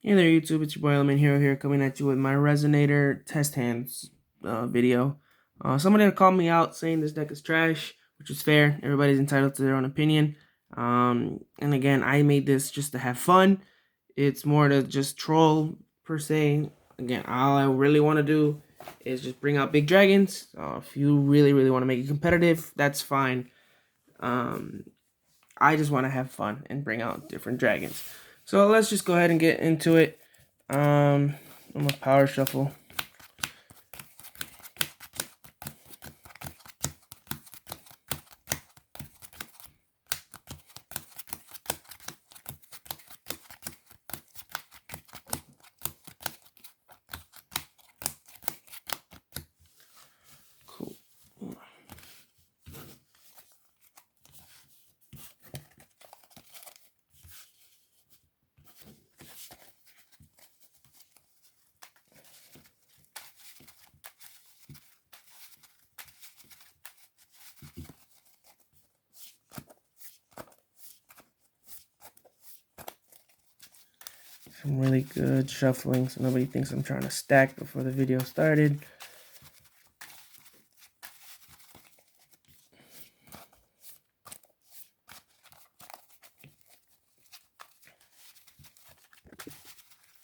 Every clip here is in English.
Hey there YouTube, it's your boy Element Hero here coming at you with my Resonator test hands video. Somebody had called me out saying this deck is trash, which is fair. Everybody's entitled to their own opinion. And again, I made this just to have fun. It's more to just troll per se. Again, all I really want to do is just bring out big dragons. If you really want to make it competitive, that's fine. I just want to have fun and bring out different dragons. So let's just go ahead and get into it. I'm gonna power shuffle. Cool. Some really good shuffling so nobody thinks I'm trying to stack before the video started.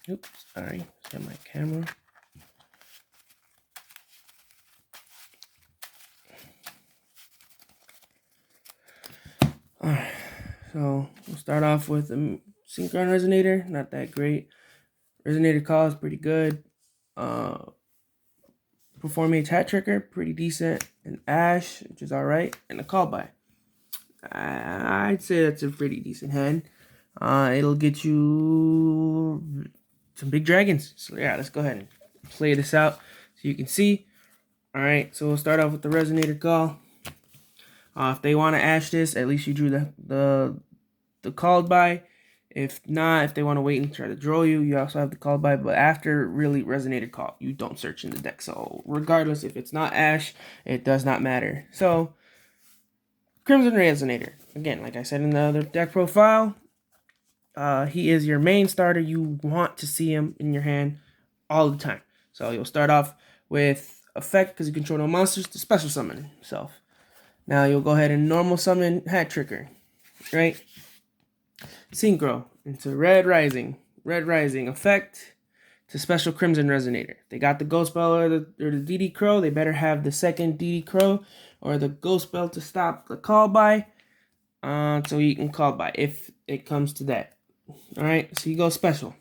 Oops, sorry, set my camera. Alright, so we'll start off with a Synchron Resonator, not that great. Resonator call is pretty good. Performing Hat Tricker, pretty decent. And Ash, which is alright. And a call by. I'd say that's a pretty decent hand. It'll get you some big dragons. So yeah, let's go ahead and play this out so you can see. Alright, so we'll start off with the Resonator call. If they want to ash this, at least you drew the called by. If not, if they want to wait and try to draw you, you also have the called by. But after really Resonator call, you don't search in the deck. So regardless, if it's not ash, it does not matter. So Crimson Resonator. Again, like I said in the other deck profile, he is your main starter. You want to see him in your hand all the time. So you'll start off with effect because you control no monsters to special summon himself. Now you'll go ahead and normal summon Hat Tricker, right? Synchro into Red Rising effect to special Crimson Resonator. They got the Ghost Spell or the DD Crow. They better have the second DD Crow or the Ghost Spell to stop the call by. So you can call by if it comes to that. Alright, so you go special.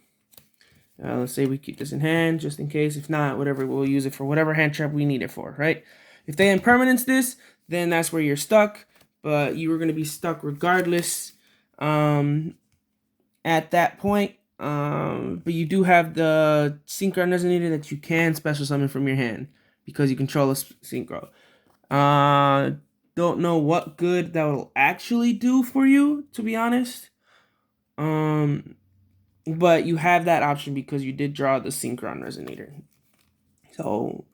Let's say we keep this in hand just in case. If not, whatever, we'll use it for whatever hand trap we need it for, right? If they impermanence this, then that's where you're stuck. But you were going to be stuck regardless at that point. But you do have the Synchro Resonator that you can special summon from your hand because you control a Synchro. Don't know what good that will actually do for you, to be honest. But you have that option because you did draw the Synchron Resonator. So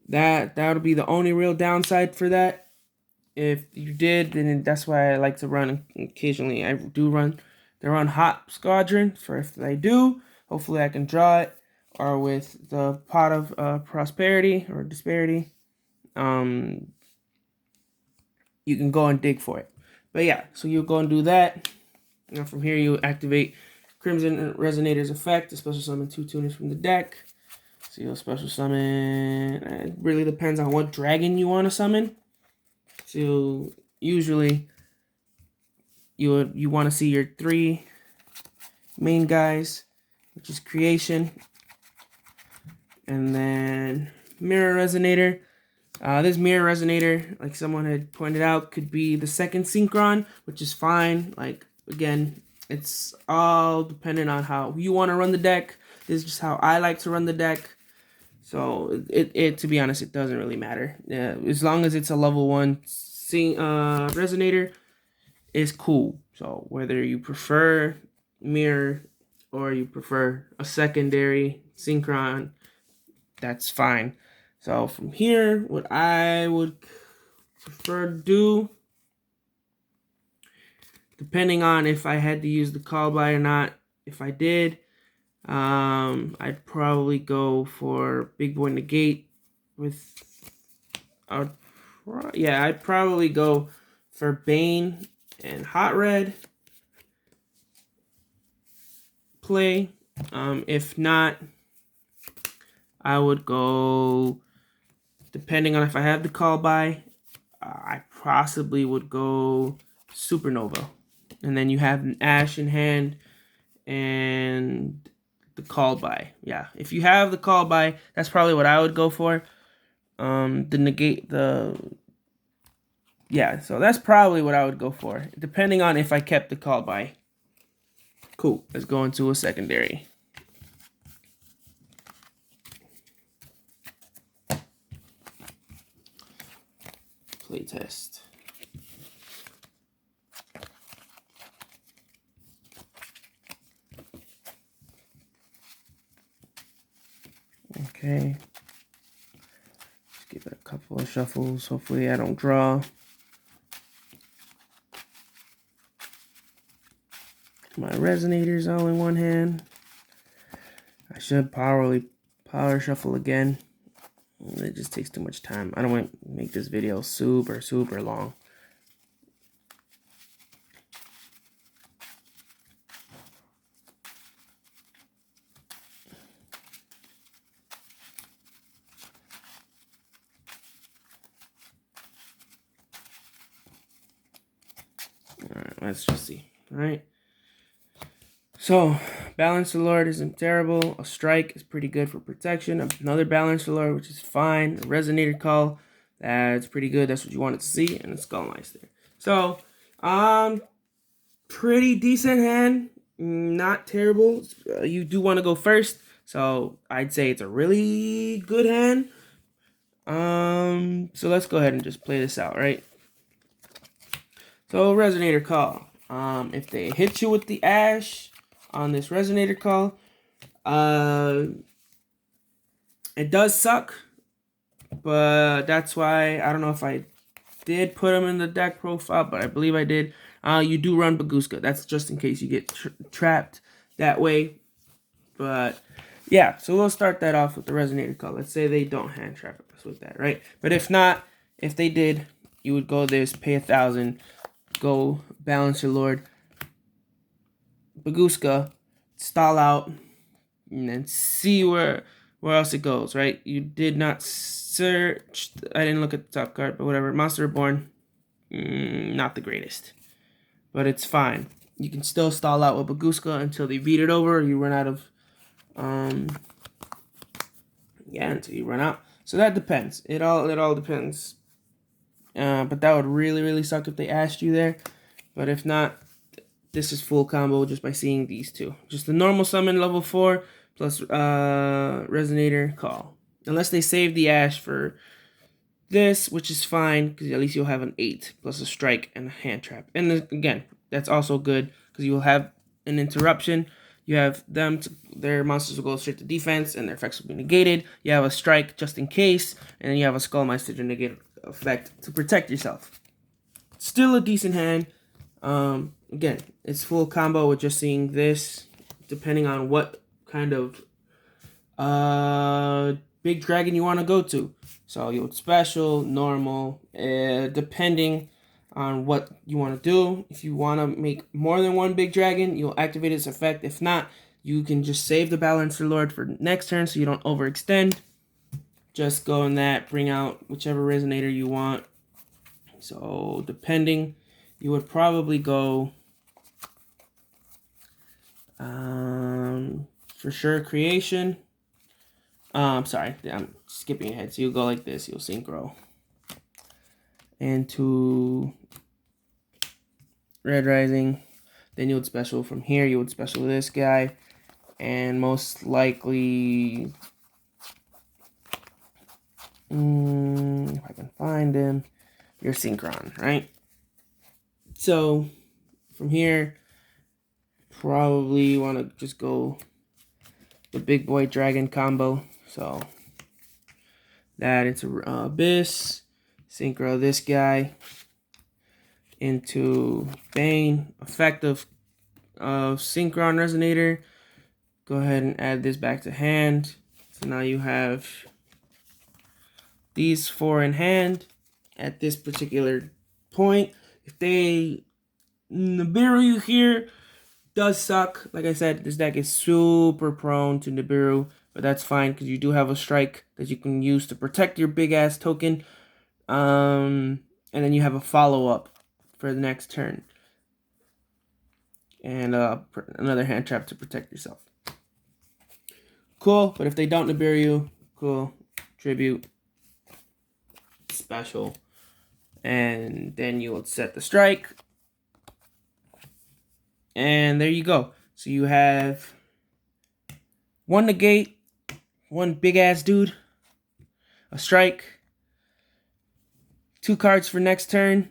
that'll be the only real downside for that. If you did, then that's why I like to run occasionally. I do run Hot Squadron for if I do. Hopefully I can draw it. Or with the Pot of Prosperity or Disparity. You can go and dig for it. But yeah, so you'll go and do that. And from here you activate Crimson Resonator's effect to special summon 2 tuners from the deck. So you'll special summon. It really depends on what dragon you want to summon. So usually you want to see your 3 main guys, which is Creation, and then Mirror Resonator. This Mirror Resonator, like someone had pointed out, could be the second Synchron, which is fine. Like, again, it's all dependent on how you want to run the deck. This is just how I like to run the deck. So, to be honest, it doesn't really matter. As long as it's a level 1 Resonator, is cool. So, whether you prefer Mirror or you prefer a secondary Synchron, that's fine. So from here, what I would prefer to do, depending on if I had to use the call by or not, if I did, I'd probably go for Big Boy Negate with. I'd probably go for Bane and Hot Red play. If not, I would go, depending on if I have the call by, I possibly would go Supernova. And then you have an Ash in hand and the call by. Yeah, if you have the call by, that's probably what I would go for. The negate, yeah, so that's probably what I would go for, depending on if I kept the call by. Cool, let's go into a secondary. Playtest. Okay. Let's give it a couple of shuffles. Hopefully I don't draw. My Resonator's all in one hand. I should power shuffle again. It just takes too much time. I don't want to make this video super long. Alright, let's just see. Alright. So, Balancer Lord isn't terrible. A Strike is pretty good for protection. Another Balancer Lord, which is fine. A Resonator Call, that's pretty good. That's what you wanted to see. And a Skullmeister. So, pretty decent hand. Not terrible. You do want to go first. So, I'd say it's a really good hand. So let's go ahead and just play this out, right? So, Resonator Call. If they hit you with the Ash on this Resonator Call, it does suck, but that's why I don't know if I did put them in the deck profile, but I believe I did. You do run Baguska. That's just in case you get trapped that way. But yeah, so we'll start that off with the Resonator Call. Let's say they don't hand trap us with that, right? But if not, if they did, you would go this, pay 1,000, go Balancer Lord, Baguska, stall out, and then see where else it goes, right? You did not search. I didn't look at the top card, but whatever. Monster Reborn, not the greatest, but it's fine. You can still stall out with Baguska until they beat it over. Or you run out of, until you run out. So that depends. It all depends. But that would really suck if they asked you there. But if not, this is full combo just by seeing these two. Just the normal summon level 4 plus Resonator Call. Unless they save the Ash for this, which is fine, because at least you'll have an 8 plus a Strike and a Hand Trap. And again, that's also good, because you will have an interruption. You have them, their monsters will go straight to defense, and their effects will be negated. You have a Strike just in case, and then you have a Skullmeister to negate effect to protect yourself. Still a decent hand. Again, it's full combo with just seeing this, depending on what kind of big dragon you want to go to. So you would special, normal, depending on what you want to do. If you want to make more than one big dragon, you'll activate its effect. If not, you can just save the Balancer Lord for next turn so you don't overextend. Just go in that, bring out whichever Resonator you want. So depending, you would probably go for sure Creation. Sorry, I'm skipping ahead. So you'll go like this. You'll Synchro into Red Rising. Then you would special from here. You would special this guy, and most likely, if I can find him, your Synchron, right? So from here, probably want to just go the Big Boy Dragon combo. So that into Abyss, Synchro this guy into Bane, effect of Synchron Resonator. go ahead and add this back to hand. So now you have these 4 in hand at this particular point. If they Nibiru you here, does suck. Like I said, this deck is super prone to Nibiru, but that's fine because you do have a strike that you can use to protect your big ass token. And then you have a follow-up for the next turn. And another hand trap to protect yourself. Cool, but if they don't Nibiru you, cool. Tribute. Special. And then you will set the strike. And there you go. So you have 1 negate, 1 big ass dude, a strike, 2 cards for next turn,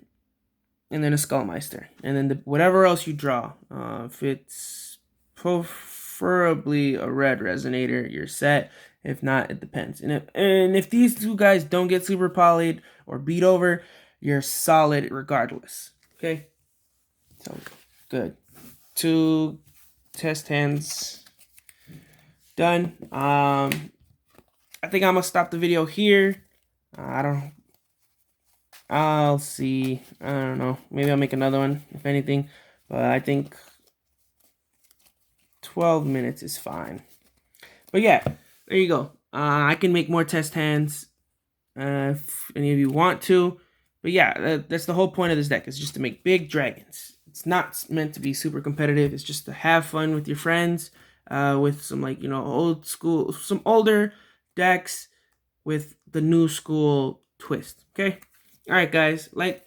and then a Skullmeister. And then whatever else you draw. If it's preferably a red Resonator, you're set. If not, it depends. And if these 2 guys don't get super polyed or beat over, you're solid regardless. Okay? So, good. 2 test hands done. I think I'm gonna stop the video here. I'll see. I don't know. Maybe I'll make another one, if anything. But I think 12 minutes is fine. But yeah, there you go. I can make more test hands if any of you want to. But yeah, that's the whole point of this deck, is just to make big dragons. It's not meant to be super competitive. It's just to have fun with your friends, with some, like, you know, old school, some older decks with the new school twist. Okay. All right, guys. Like,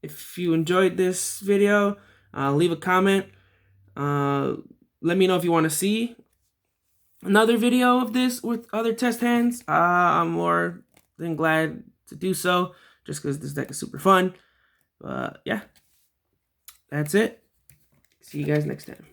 if you enjoyed this video, leave a comment. Let me know if you want to see another video of this with other test hands. I'm more than glad to do so, just because this deck is super fun. Yeah. That's it. See you guys next time.